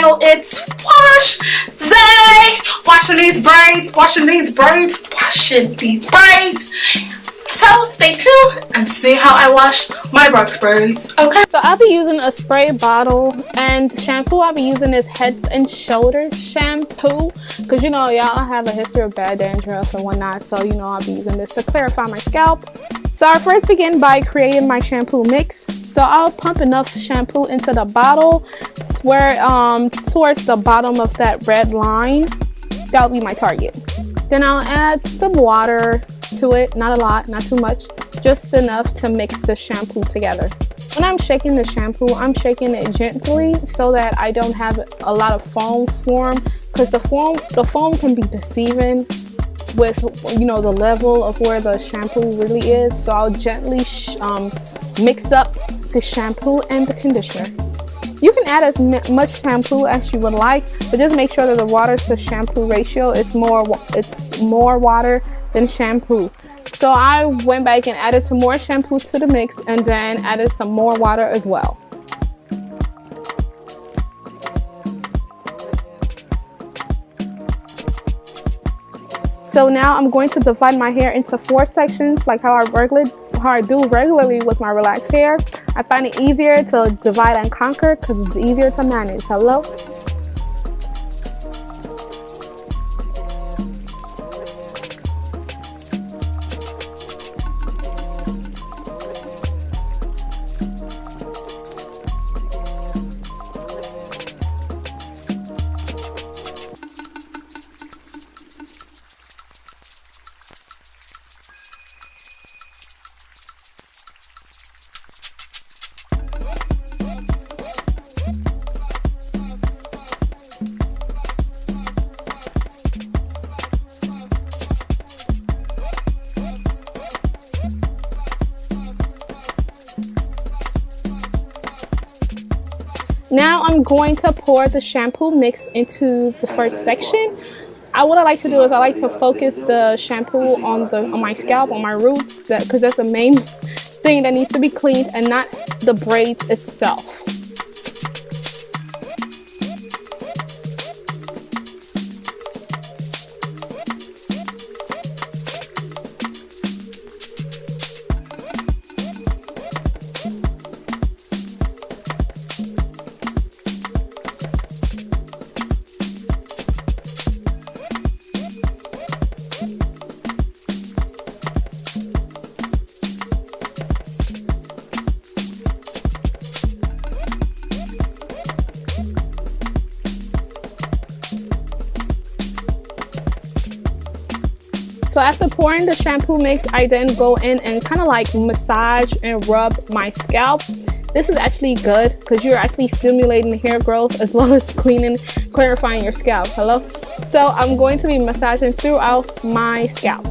know it's wash day. Washing these braids, washing these braids, washing these braids. So stay tuned and see how I wash my box braids, okay? So I'll be using a spray bottle, and shampoo I'll be using is Head and Shoulders shampoo, because you know y'all have a history of bad dandruff and whatnot, so you know I'll be using this to clarify my scalp. So I'll first begin by creating my shampoo mix. So I'll pump enough shampoo into the bottle where towards the bottom of that red line. That'll be my target. Then I'll add some water to it, not a lot, not too much, just enough to mix the shampoo together. When I'm shaking the shampoo, I'm shaking it gently so that I don't have a lot of foam form, because the foam can be deceiving with, you know, the level of where the shampoo really is. So I'll gently mix up the shampoo and the conditioner. You can add as much shampoo as you would like, but just make sure that the water to shampoo ratio is more water than shampoo. So I went back and added some more shampoo to the mix and then added some more water as well. So now I'm going to divide my hair into 4 sections, like how I do regularly with my relaxed hair. I find it easier to divide and conquer because it's easier to manage. Hello? Now I'm going to pour the shampoo mix into the first section. What I like to do is I like to focus the shampoo on my scalp, on my roots, because that's the main thing that needs to be cleaned and not the braids itself. So after pouring the shampoo mix, I then go in and kind of like massage and rub my scalp. This is actually good because you're actually stimulating hair growth as well as clarifying your scalp. Hello? So I'm going to be massaging throughout my scalp.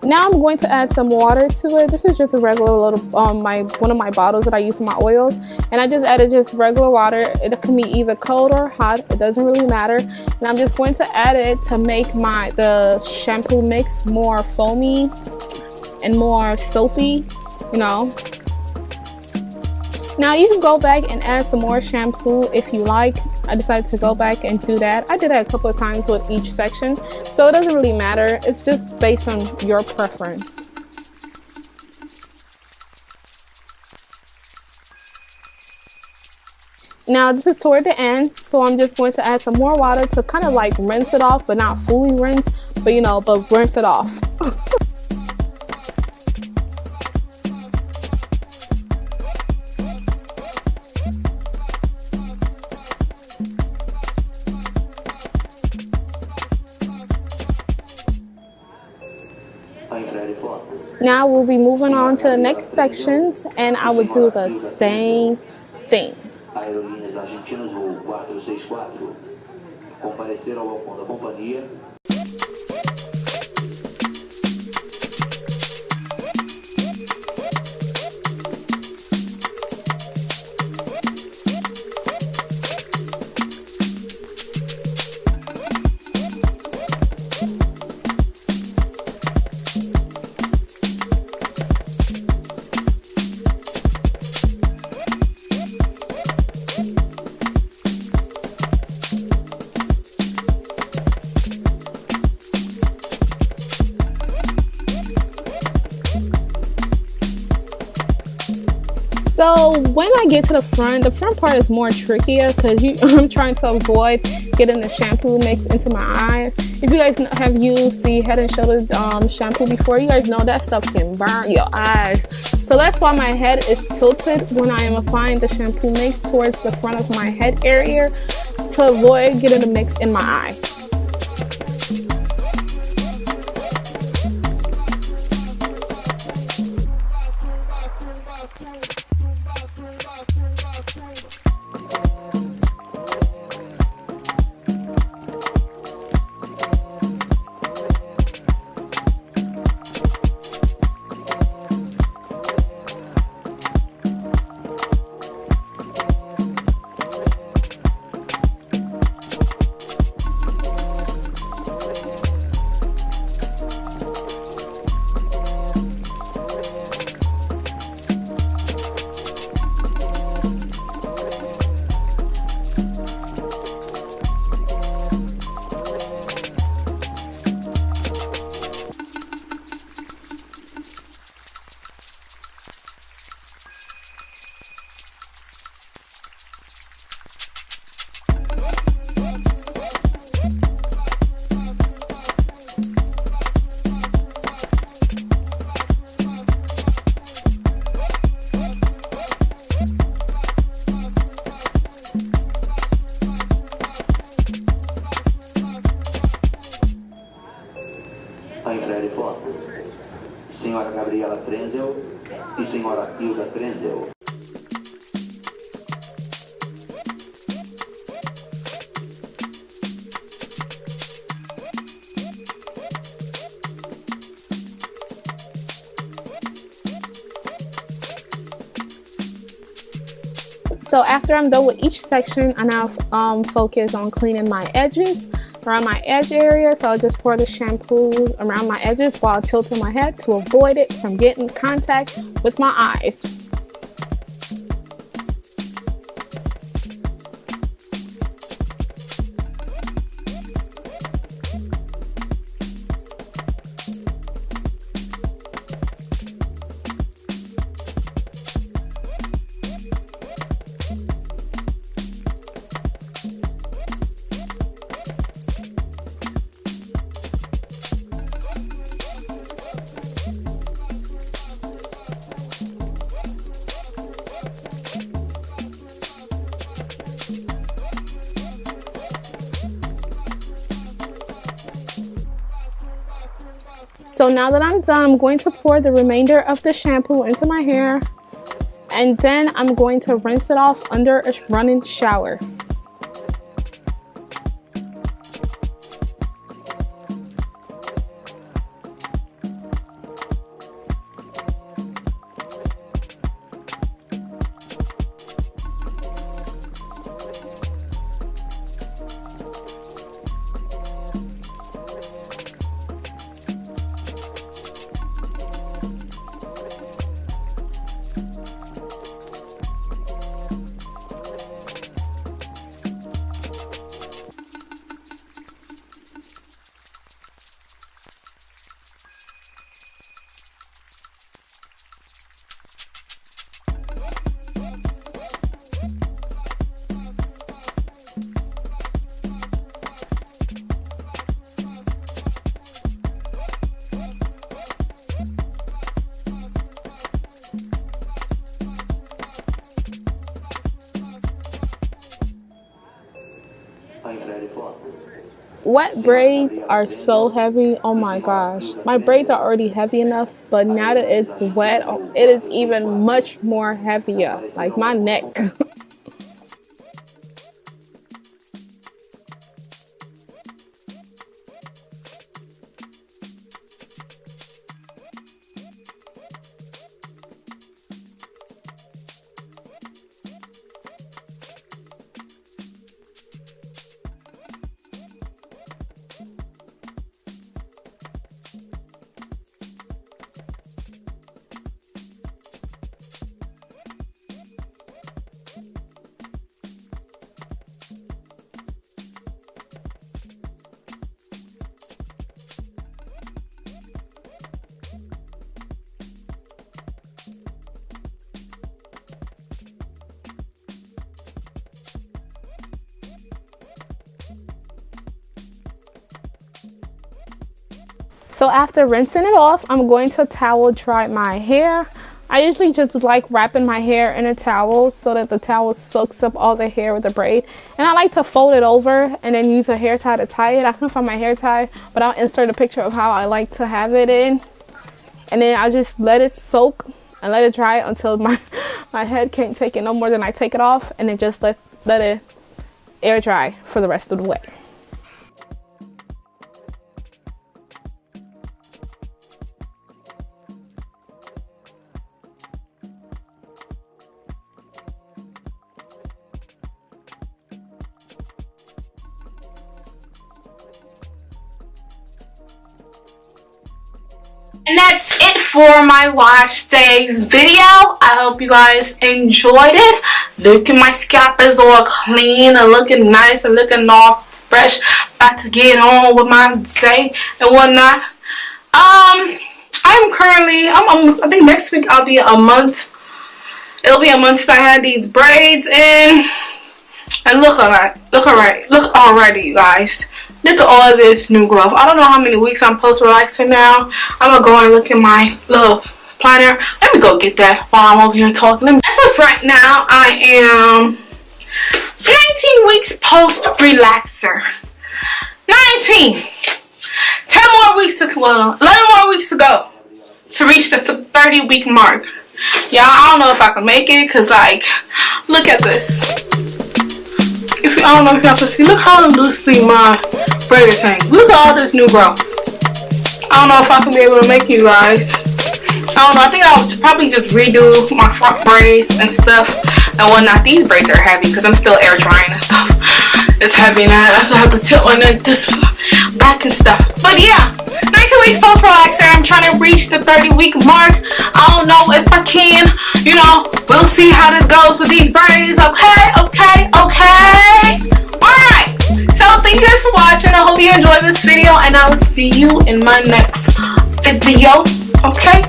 Now I'm going to add some water to it. This is just a regular little one of my bottles that I use for my oils, and I just added just regular water. It can be either cold or hot, it doesn't really matter. And I'm just going to add it to make the shampoo mix more foamy and more soapy, you know. Now you can go back and add some more shampoo if you like. I decided to go back and do that. I did that a couple of times with each section, so it doesn't really matter. It's just based on your preference. Now this is toward the end, so I'm just going to add some more water to kind of like rinse it off, but not fully rinse, but you know, but rinse it off. Now we'll be moving on to the next sections, and I would do the same thing. Aerolíneas Argentinas voo 464, comparecer ao balcão da companhia. So when I get to the front part is more trickier because I'm trying to avoid getting the shampoo mix into my eye. If you guys have used the Head and Shoulders shampoo before, you guys know that stuff can burn your eyes. So that's why my head is tilted when I am applying the shampoo mix towards the front of my head area to avoid getting the mix in my eye. A enviar foto. Senhora Gabriela Trenzel e Senhora Hilda Trenzel. So after I'm done with each section, I now focus on cleaning my edges around my edge area. So I'll just pour the shampoo around my edges while tilting my head to avoid it from getting contact with my eyes. So now that I'm done, I'm going to pour the remainder of the shampoo into my hair, and then I'm going to rinse it off under a running shower. Wet braids are so heavy. Oh my gosh, my braids are already heavy enough, but now that it's wet, it is even much more heavier, like my neck. So after rinsing it off, I'm going to towel dry my hair. I usually just like wrapping my hair in a towel so that the towel soaks up all the hair with the braid. And I like to fold it over and then use a hair tie to tie it. I can find my hair tie, but I'll insert a picture of how I like to have it in. And then I just let it soak and let it dry until my head can't take it no more than I take it off. And then just let it air dry for the rest of the way. And that's it for my wash day video. I hope you guys enjoyed it. Look at my scalp is all clean and looking nice and looking all fresh. About to get on with my day and whatnot. I think next week I'll be a month. It'll be a month since I had these braids in. And look already, you guys. Look at all this new growth. I don't know how many weeks I'm post relaxing now. I'm gonna go and look at my little planner. Let me go get that while I'm over here talking. As of right now, I am 19 weeks post relaxer. 19. 10 more weeks to go. 11 more weeks to go to reach the 30-week mark. Y'all, I don't know if I can make it because, like, look at this. I don't know if y'all can see. Look how loosely my braid is hanging. Look at all this new growth. I don't know if I can be able to make you guys. I don't know. I think I'll probably just redo my front braids and stuff and whatnot. These braids are heavy because I'm still air drying and stuff. It's heavy now. I also have to tilt my neck this back and stuff. But yeah, 19 weeks post relaxer. I'm trying to reach the 30-week mark. I don't know if I can. You know, we'll see how this goes with these braids. Okay. Alright. So thank you guys for watching. I hope you enjoyed this video and I will see you in my next video. Okay.